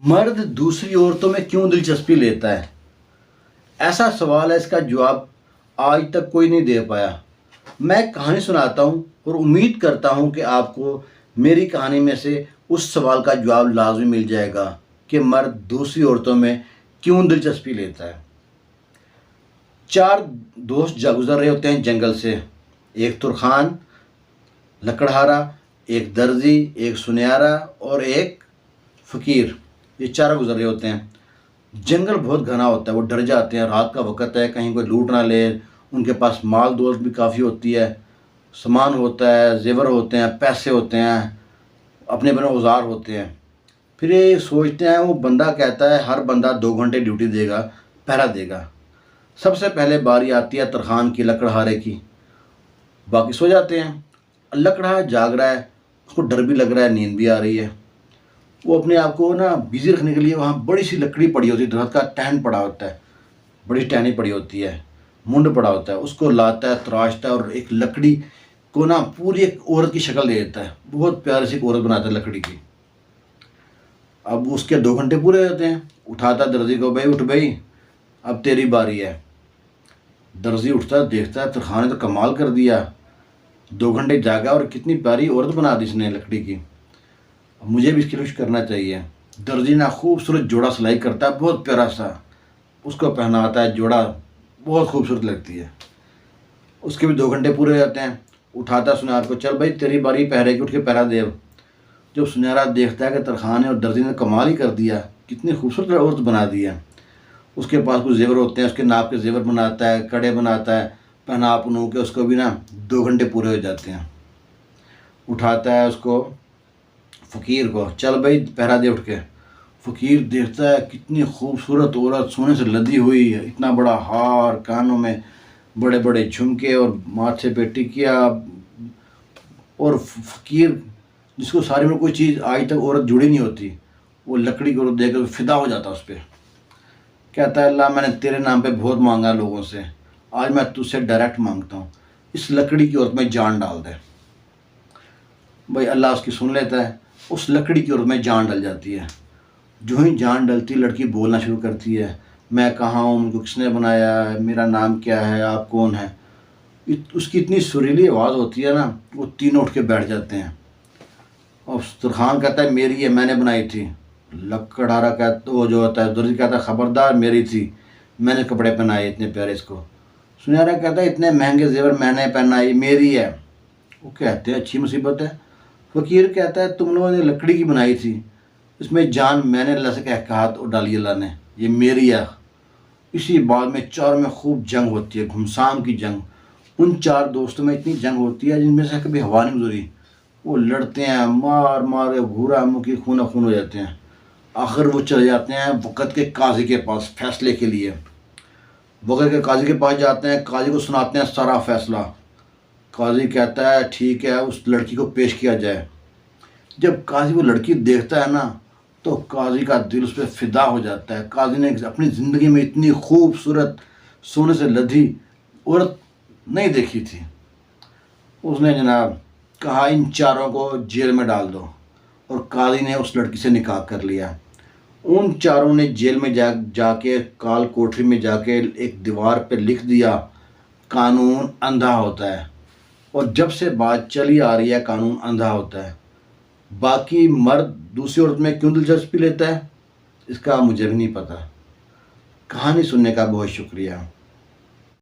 मर्द दूसरी औरतों में क्यों दिलचस्पी लेता है? ऐसा सवाल है, इसका जवाब आज तक कोई नहीं दे पाया। मैं एक कहानी सुनाता हूँ और उम्मीद करता हूँ कि आपको मेरी कहानी में से उस सवाल का जवाब लाजमी मिल जाएगा कि मर्द दूसरी औरतों में क्यों दिलचस्पी लेता है। चार दोस्त गुजर रहे होते हैं जंगल से। एक तुरखान, लकड़हारा, एक दर्जी, एक सुनहरा और एक फ़कीर। ये चारों गुजर रहे होते हैं। जंगल बहुत घना होता है, वो डर जाते हैं, रात का वक़्त है, कहीं कोई लूट ना ले। उनके पास माल दौलत भी काफ़ी होती है, सामान होता है, ज़ेवर होते हैं, पैसे होते हैं, अपने अपने औज़ार होते हैं। फिर ये सोचते हैं, वो बंदा कहता है हर बंदा 2 घंटे ड्यूटी देगा, पहरा देगा। सबसे पहले बारी आती है तरखान की, लकड़हारे की। बाकी सो जाते हैं। लकड़हारा जाग रहा है, उसको डर भी लग रहा है, नींद भी आ रही है। वो अपने आप को ना बिज़ी रखने के लिए वहाँ बड़ी सी लकड़ी पड़ी होती है, दरख्त का टहन पड़ा होता है, बड़ी टहनी पड़ी होती है, मुंड पड़ा होता है, उसको लाता है, तराशता है और एक लकड़ी को ना पूरी एक औरत की शक्ल दे देता है। बहुत प्यारी सी औरत बनाता है लकड़ी की। अब उसके 2 घंटे पूरे होते हैं। उठाता दर्जी को, भाई उठ भाई, अब तेरी बारी है। दर्जी उठता है, देखता है तरखान ने तो कमाल कर दिया, 2 घंटे जागा और कितनी प्यारी औरत बना दी इसने लकड़ी की। मुझे भी इसकी कोशिश करना चाहिए। दर्जी ना खूबसूरत जोड़ा सिलाई करता है, बहुत प्यारा सा, उसको पहनाता है। जोड़ा बहुत खूबसूरत लगती है। उसके भी 2 घंटे पूरे हो जाते हैं। उठाता सुनार को, चल भाई तेरी बारी पहरे की, उठ के पहरा दे। जब सुनहरा देखता है कि तरखान और दर्जी ने कमाल ही कर दिया, कितनी खूबसूरत औरत बना दी है, उसके पास कुछ जेवर होते हैं, उसके नाप के जेवर बनाता है, कड़े बनाता है, पहना पुनू के उसको भी ना 2 घंटे पूरे हो जाते हैं। उठाता है उसको फ़कीर को, चल भाई पहरा दे, उठ के। फ़कीर देखता है कितनी खूबसूरत औरत, सोने से लदी हुई है, इतना बड़ा हार, कानों में बड़े बड़े झुमके और माथे पे टिकिया। और फ़कीर जिसको सारी में कोई चीज़ आज तक औरत जुड़ी नहीं होती, वो लकड़ी को देख कर फिदा हो जाता उस पर। कहता है, अल्लाह मैंने तेरे नाम पे बहुत मांगा लोगों से, आज मैं तुझसे डायरेक्ट मांगता हूँ, इस लकड़ी की औरत में जान डाल दे। भाई अल्लाह उसकी सुन लेता है। उस लकड़ी की औरत में जान डल जाती है। जो ही जान डलती, लड़की बोलना शुरू करती है, मैं कहाँ हूँ, मुझको किसने बनाया है, मेरा नाम क्या है, आप कौन है। उसकी इतनी सुरीली आवाज़ होती है ना, वो तीनों उठ के बैठ जाते हैं। और तरखान कहता है, मेरी है, मैंने बनाई थी। लकड़हारा कहता, वो जो होता है दर्जी कहता है, ख़बरदार मेरी थी, मैंने कपड़े पहनाए इतने प्यारे इसको। सुनहरा कहता है, इतने महंगे जेवर मैंने पहनाए, मेरी है। वो कहते हैं, अच्छी मुसीबत है। फ़कीर कहता है, तुम लोगों ने लकड़ी की बनाई थी, इसमें जान मैंने अल्लाह से कहा तो डाली अल्लाह ने, ये मेरी है। इसी बात में चारों में खूब जंग होती है, घुमसान की जंग। उन 4 दोस्तों में इतनी जंग होती है जिनमें से कभी हवा नहीं गुजरी। वो लड़ते हैं, मार मार के घूरा मुखी, खून खून हो जाते हैं। आखिर वो चले जाते हैं वक़्त के काजी के पास फैसले के लिए। वक़्त के काजी के पास जाते हैं, काजी को सुनाते हैं सारा फैसला। काजी कहता है, ठीक है, उस लड़की को पेश किया जाए। जब काजी वो लड़की देखता है ना, तो काजी का दिल उस पर फ़िदा हो जाता है। काजी ने अपनी ज़िंदगी में इतनी खूबसूरत, सोने से लदी औरत नहीं देखी थी। उसने जनाब कहा, इन चारों को जेल में डाल दो। और काजी ने उस लड़की से निकाह कर लिया। उन चारों ने जेल में जाके काल कोठरी में जाके एक दीवार पे लिख दिया, कानून अंधा होता है। और जब से बात चली आ रही है, कानून अंधा होता है। बाकी मर्द दूसरी औरत में क्यों दिलचस्पी लेता है, इसका मुझे भी नहीं पता। कहानी सुनने का बहुत शुक्रिया।